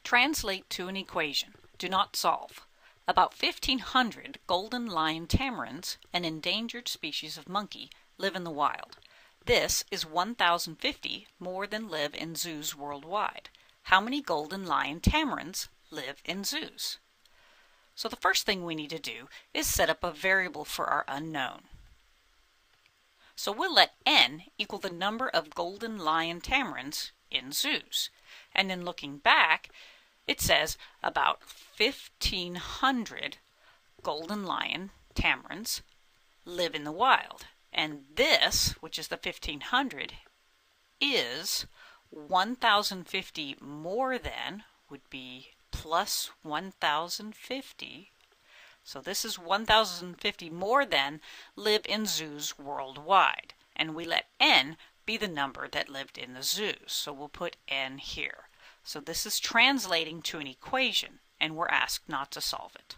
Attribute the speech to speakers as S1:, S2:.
S1: Translate to an equation. Do not solve. About 1,500 golden lion tamarins, an endangered species of monkey, live in the wild. This is 1,050 more than live in zoos worldwide. How many golden lion tamarins live in zoos? So the first thing we need to do is set up a variable for our unknown. So we'll let n equal the number of golden lion tamarins in zoos. And then looking back, it says about 1,500 golden lion tamarins live in the wild. And this, which is the 1,500, is 1,050 more than, would be plus 1,050. So this is 1,050 more than live in zoos worldwide. And we let n be the number that lived in the zoos. So we'll put n here. So this is translating to an equation, and we're asked not to solve it.